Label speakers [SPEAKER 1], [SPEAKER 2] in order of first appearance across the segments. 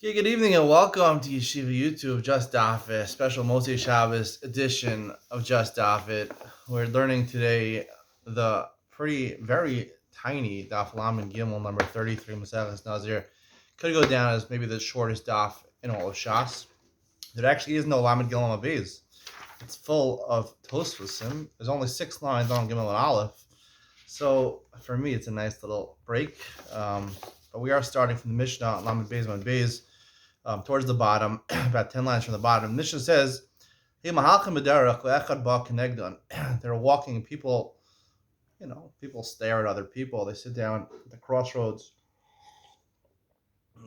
[SPEAKER 1] Okay, good evening and welcome to Yeshiva YouTube, Just Daf It, special Moshe Shabbos edition of Just Daf It. We're learning today the very tiny Daf Lamed Gimel number 33, Maseches Nazir. Could go down as maybe the shortest Daf in all of Shas. There actually is no Lamed Gimel Abiz. It's full of Tosfusim. There's only 6 lines on Gimel and Aleph. So for me, it's a nice little break. But we are starting from the Mishnah, Lamed Beis Lamed Beis. Towards the bottom, about 10 lines from the bottom. Mishnah says, they're walking, people, people stare at other people. They sit down at the crossroads.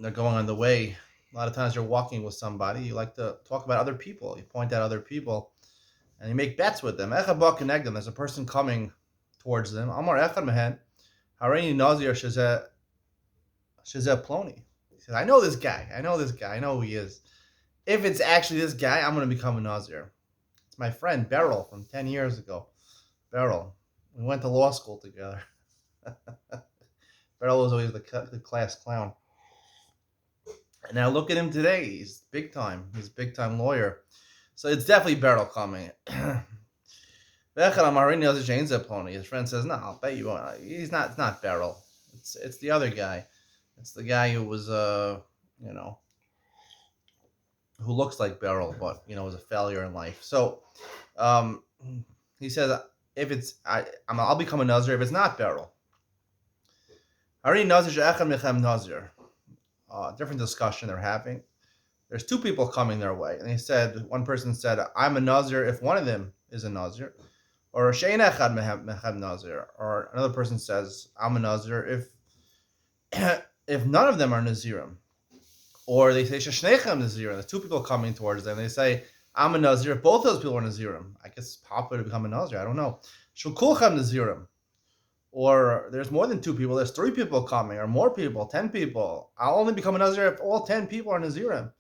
[SPEAKER 1] They're going on the way. A lot of times you're walking with somebody. You like to talk about other people. You point out other people, and you make bets with them. There's a person coming towards them. Amar echad mehen, hareini Nazir shezeh ploni. He says, I know this guy. I know who he is. If it's actually this guy, I'm going to become a Nazir. It's my friend Beryl from 10 years ago. Beryl. We went to law school together. Beryl was always the class clown. And now look at him today. He's big time. He's a big time lawyer. So it's definitely Beryl coming. His friend says, no, I'll bet you won't. It's not Beryl. It's the other guy. It's the guy who was, who looks like Beryl, but was a failure in life. So, he says, if it's I'll become a Nazir if it's not Beryl. Nazir. Different discussion they're having. There's two people coming their way, and he said, one person said, I'm a Nazir if one of them is a Nazir, or Shein Echad Mechem Nazir, or another person says, I'm a Nazir if none of them are Nazirim. Or they say, Sheshnechem Nazirim. There's two people coming towards them. They say, I'm a Nazir. If both those people are Nazirim, I guess it's popular to become a Nazir. I don't know. Shukulchem Nazirim. Or there's more than two people. There's 3 people coming, or more people, 10 people. I'll only become a Nazir if all 10 people are Nazirim.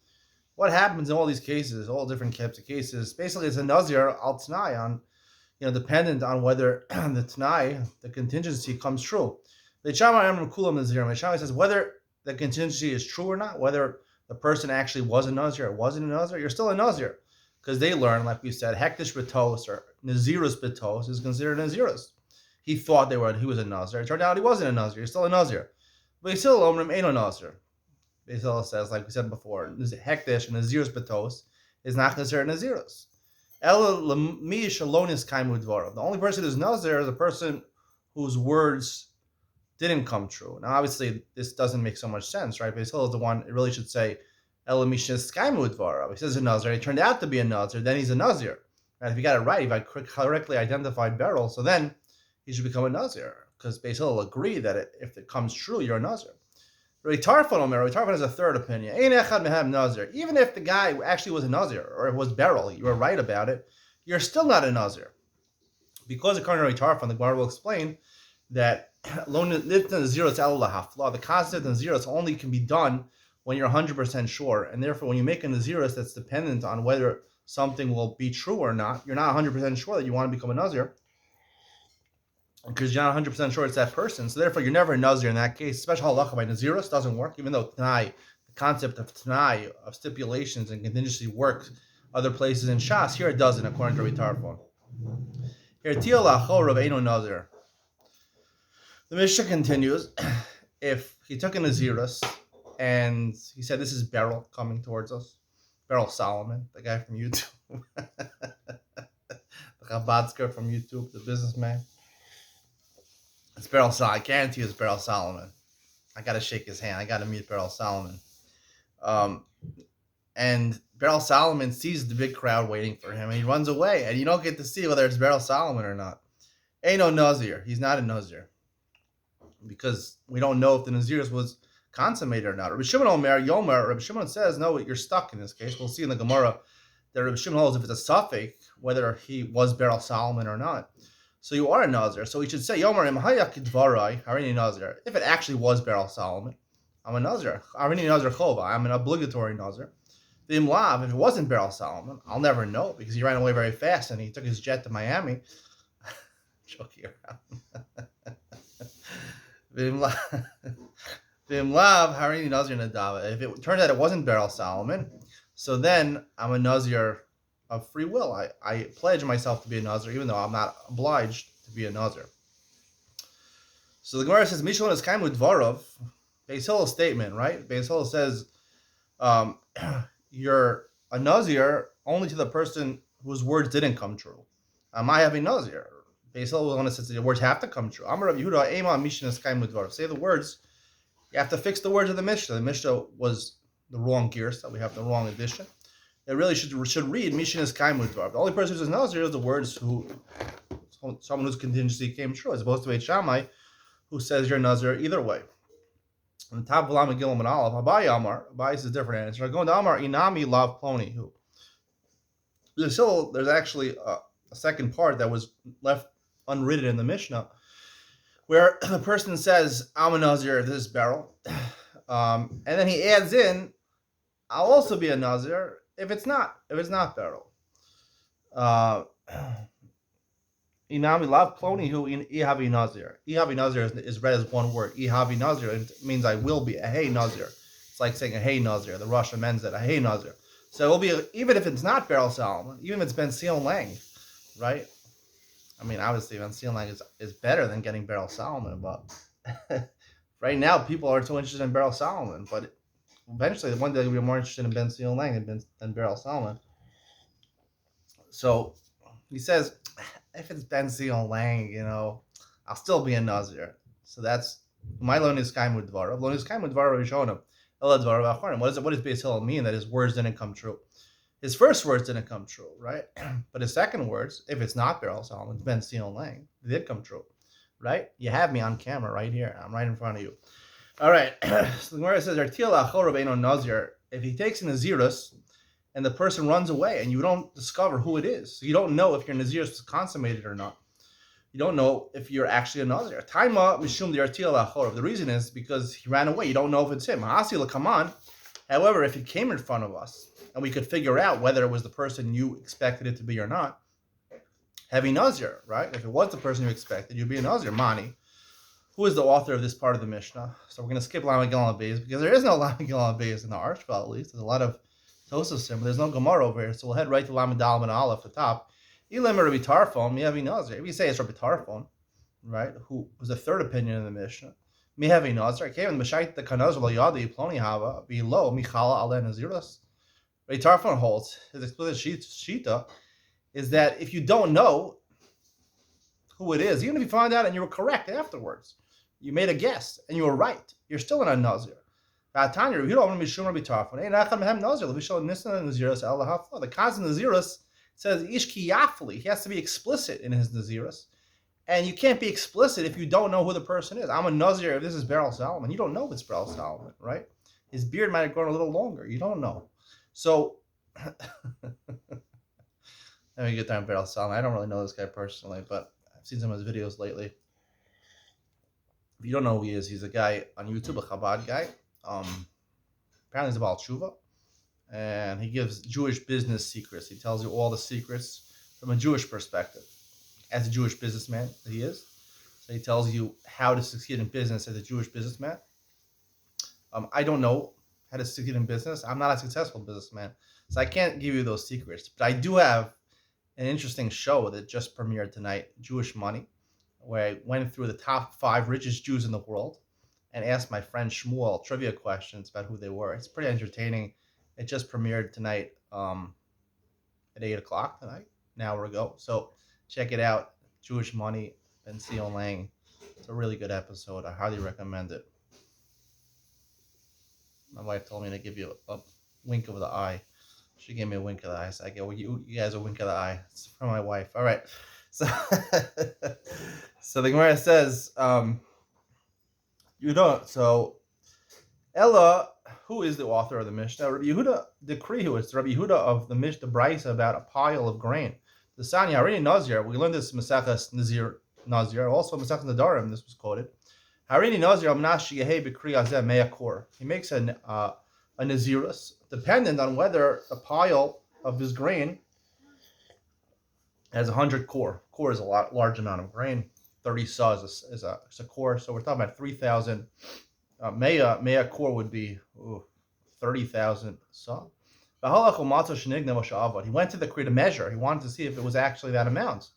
[SPEAKER 1] What happens in all these cases, all different types of cases? Basically, it's a Nazir al T'nai, on, dependent on whether the T'nai, the contingency, comes true. The Shammai says whether the contingency is true or not, whether the person actually was a Nazir or wasn't a Nazir, you're still a Nazir. Because they learn, like we said, Hektish Betos or Nazirus Betos is considered Nazirus. He thought he was a Nazir. It turned out he wasn't a Nazir. He's still a Nazir. But he's still Omrim Eino Nazir. Beisil says, like we said before, Hektish and Nazirus Betos is not considered Nazirus. The only person who's Nazir is a person whose words didn't come true. Now, obviously, this doesn't make so much sense, right? Beisil is the one, it really should say, he says a Nazir. He turned out to be a Nazir, then he's a Nazir. Right? If you got it right, if I correctly identified Beryl, so then he should become a Nazir, because Beisil will agree that if it comes true, you're a Nazir. Tarfon has a third opinion. Even if the guy actually was a Nazir, or it was Beryl, you were right about it, you're still not a Nazir. Because according to Tarfon, the Gemara will explain that the concept of Nazirus only can be done when you're 100% sure, and therefore when you make a Nazirus that's dependent on whether something will be true or not, you're not 100% sure that you want to become a Nazir, because you're not 100% sure it's that person, so therefore you're never a Nazir in that case. Special halacha by Nazirus doesn't work, even though T'nai, the concept of T'nai, of stipulations and contingency, works other places in Shas. Here it doesn't, according to Ritarfon. Here, Tiyol Achor of Eino Nazir. The Mishnah continues, if he took a Nazirus and he said, this is Beryl coming towards us, Beryl Solomon, the guy from YouTube, the Chabadsker from YouTube, the businessman. It's Beryl Solomon. I guarantee you it's Beryl Solomon. I got to shake his hand. I got to meet Beryl Solomon. And Beryl Solomon sees the big crowd waiting for him, and he runs away, and you don't get to see whether it's Beryl Solomon or not. Ain't no Nazir. He's not a Nazir, because we don't know if the Nazirus was consummated or not. Rabbi Shimon Omer Yomer. Rabbi Shimon says, no, you're stuck in this case. We'll see in the Gemara that Rabbi Shimon holds if it's a suffix, whether he was Beryl Solomon or not. So you are a Nazir. So we should say, Yomer Im Hayak Dvarai Harini Nazir. If it actually was Beryl Solomon, I'm a Nazir. Harini Nazir Chova. I'm an obligatory Nazir. The Imlav, if it wasn't Beryl Solomon, I'll never know, because he ran away very fast and he took his jet to Miami. Joking around. V'imlav harini Nazir nadava. If it turned out it wasn't Beryl Solomon, so then I'm a Nazir of free will. I pledge myself to be a Nazir, even though I'm not obliged to be a Nazir. So the Gemara says, Mishalon is kind with Dvarov. Beis Hillel's statement, right? Beis Hillel says, um, you're a Nazir only to the person whose words didn't come true. I have a Nazir. Beis Hillel was going to say the words have to come true. Amar Rav Yehuda, Ema Mishalon is kind with Dvarov. Say the words. You have to fix the words of the Mishnah. The Mishnah was the wrong girsa. We have the wrong edition. It really should read Mishin is kaim udvar. The only person who says Nazir is the words who someone whose contingency came true, as opposed to Beit Shammai, who says you're Nazir either way. On the top of Lam Gilum and Aleph, Abai Amar, Abai is a different answer. Going to Amar Inami Lav Ploni, who there's actually a second part that was left unwritten in the Mishnah, where the person says, I'm a Nazir, this is Beryl. And then he adds in, I'll also be a Nazir if it's not Beryl. Inami lav ploni hu ihavi Nazir. Ihavi Nazir is read as one word. Ihavi Nazir, it means I will be a hey Nazir. It's like saying a hey Nazir. The Russian men said a hey Nazir. So it will be, even if it's not Beryl Solomon, even if it's Ben Sion Lang, right? I mean, obviously, Ben Sion Lang is better than getting Beryl Solomon, but right now, people are so interested in Beryl Solomon, but eventually, one day, they'll be more interested in Ben Sion Lang than Beryl Solomon. So, he says, if it's Ben Sion Lang, I'll still be a Nazir. So that's, my Lon is Kaim with Dvarav. Lon is Kaim with Dvarav Rishonim. Ela Dvarav Acharonim. What does Beis Hillel mean that his words didn't come true? His first words didn't come true, right? But his second words, if it's not Beryl Solomon, it's Ben Sion Lang, they did come true, right? You have me on camera right here. I'm right in front of you. All right. So the Gemara says, Nazir. If he takes a Nazirus and the person runs away and you don't discover who it is, so you don't know if your Nazirus is consummated or not. You don't know if you're actually a Nazir. Taima mishum the reason is because he ran away. You don't know if it's him. Come on. However, if he came in front of us and we could figure out whether it was the person you expected it to be or not, heavy Nazir, right? If it was the person you expected, you'd be a Nazir. Mani, who is the author of this part of the Mishnah? So we're going to skip Lama Gilon Beis because there is no Lama Gilon Beis in the Archval, at least. There's a lot of Tosafos, but there's no Gemara over here. So we'll head right to Lama Dalam and Aleph at the top. Ilim Rabbi Tarfon, Mihavi Nazir. If you say it's Rabbi Tarfon, right, who was the third opinion in the Mishnah, Mihavi Nazir. I came in the Mashait the Kanaz Yadi Ploni Hava below Michala Ale Naziras. Rabbi Tarfon holds his explicit shita is that if you don't know who it is, even if you find out and you were correct afterwards, you made a guess and you were right, you're still in a Nazir. The constant Naziris says Ishki Yafli. He has to be explicit in his Naziris. And you can't be explicit if you don't know who the person is. I'm a Nazir if this is Beryl Solomon. You don't know if it's Beryl Solomon, right? His beard might have grown a little longer. You don't know. So, let me get down Beryl Solomon. I don't really know this guy personally, but I've seen some of his videos lately. If you don't know who he is, he's a guy on YouTube, a Chabad guy. Apparently he's a Baal Tshuva. And he gives Jewish business secrets. He tells you all the secrets from a Jewish perspective. As a Jewish businessman that he is. So he tells you how to succeed in business as a Jewish businessman. I don't know how to succeed in business. I'm not a successful businessman. So I can't give you those secrets. But I do have an interesting show that just premiered tonight, Jewish Money, where I went through the top 5 richest Jews in the world and asked my friend Shmuel trivia questions about who they were. It's pretty entertaining. It just premiered tonight at 8 o'clock tonight, an hour ago. So check it out. Jewish Money, Ben Sion Lang. It's a really good episode. I highly recommend it. My wife told me to give you a wink of the eye. She gave me a wink of the eye. So I go, well, you guys a wink of the eye. It's from my wife. All right. So, so the Gemara says, so Ella, who is the author of the Mishnah? Rabbi Yehuda decree who is Rabbi Yehuda of the Mishnah Brisa about a pile of grain. The Sanya Harini Nazir. We learned this Masechas Nazir. Also Masechas Nadarim. This was quoted. Harini Nazir Amnashi Yehe B'Kri Azeh Me'akor. He makes a Nazirus dependent on whether a pile of his grain has 100 core. Core is a large amount of grain. 30 saw is a core. So we're talking about 3,000 Mea core would be 30,000 saw. He went to the Krita measure. He wanted to see if it was actually that amount.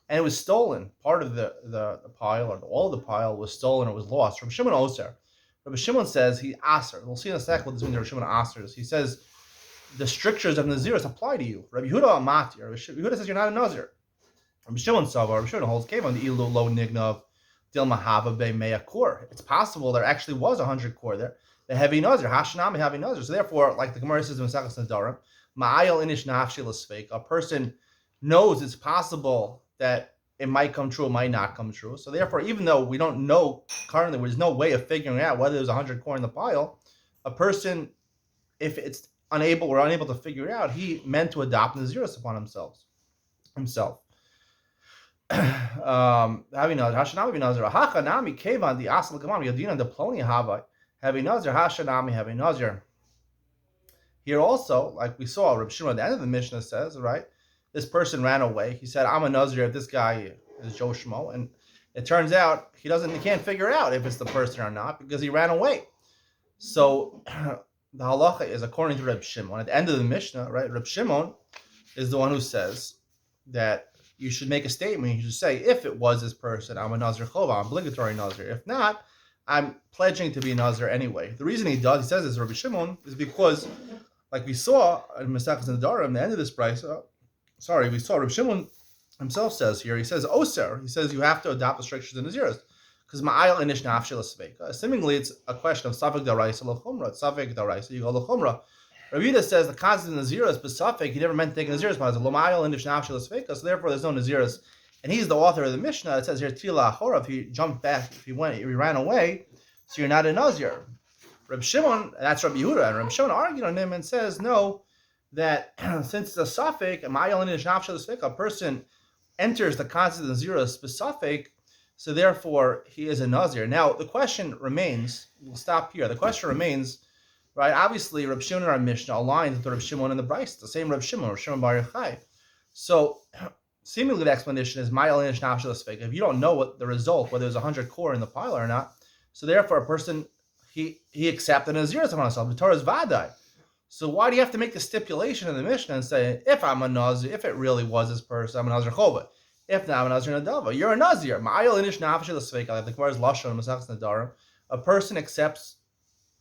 [SPEAKER 1] And it was stolen. Part of the pile, or all of the pile, was stolen or was lost. Rabbi Shimon Oser. Rabbi Shimon says he aser. We'll see in a second what this means. Rabbi Shimon asers. He says the strictures of Nazir apply to you. Rabbi Yehuda Amati. Rabbi Yehuda says you're not a Nazir. Rabbi Shimon Savar. Rabbi Shimon holds came on the ilu lo nignav dil mahava be mea kor. It's possible there actually was 100 kor there. The heavy Nazir, Hashanami heavy Nazir. So therefore, like the Gemara says in Masechus Nedarim, ma'ayel inish nafshi l'sfeik. A person knows it's possible that it might come true, it might not come true. So therefore, even though we don't know currently, there's no way of figuring out whether there's 100 kor in the pile, a person, if it's unable to figure it out, he meant to adopt Nazirus upon himself. Having Nazir, Hashanami Nazir, Hachanami Kevan, the Asal Gamam, Yadina, the Ploni Havai, having Nazir, Hashanami, having Nazir. Here also, like we saw, Reb Shimon at the end of the Mishnah says, right, this person ran away. He said, I'm a Nazir if this guy is Joe Shmo. And it turns out he can't figure out if it's the person or not because he ran away. So the halacha is according to Reb Shimon. At the end of the Mishnah, right, Reb Shimon is the one who says that you should make a statement. You should say, if it was this person, I'm a Nazir Chova, I'm obligatory Nazir. If not, I'm pledging to be a Nazir anyway. The reason he says this, Rabbi Shimon, is because, like we saw in Masechus Nedarim, the end of this price, we saw Rabbi Shimon himself says here, he says, Oser, he says you have to adopt the strictures of Naziris. Because ma'ayel inish nafshel sveka. Seemingly, it's a question of Safek Daraisa L'chumra. It's Safek Daraisa, you go L'chumra. Rabbi Yehuda says the concept of Naziris, but Safek, he never meant to take Naziris, but it's L'ma'ayel inish nafshel sveka, so therefore there's no Naziris. And he's the author of the Mishnah. It says here, Tila Achora, if he jumped back, if he ran away, so you're not a Nazir. Rabbi Shimon, that's Rabbi Yehuda, and Rabbi Shimon argued on him and says, no, that since the Safek, ma'ayel inish nafshel sveka, a person enters the concept of Naziris specific, so therefore he is a Nazir. Now the question remains, we'll stop here. The question remains, right? Obviously, Reb Shimon in our Mishnah aligns with Reb Shimon in the Bryce, the same Reb Shimon Bar Yochai. So seemingly the explanation is ma'ayel inish nafshel sveka. If you don't know what the result, whether there's 100 kor in the pile or not, so therefore a person he accepted Naziris upon himself. The Torah is vadai. So why do you have to make the stipulation in the Mishnah and say, if I'm a Nazir, if it really was this person, I'm a Nazir Chova. If not, I'm a Nazir Nadava. You're a Nazir. Ma'ayel inish nafshel sveka. The Gemara's lashon in Masechus Nedarim. A person accepts,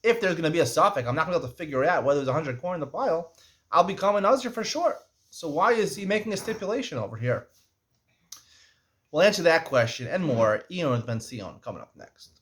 [SPEAKER 1] if there's going to be a safek, I'm not going to be able to figure out whether there's 100 kor in the pile, I'll become a Nazir for sure. So why is he making a stipulation over here? We'll answer that question and more. Ian Ben Sion coming up next.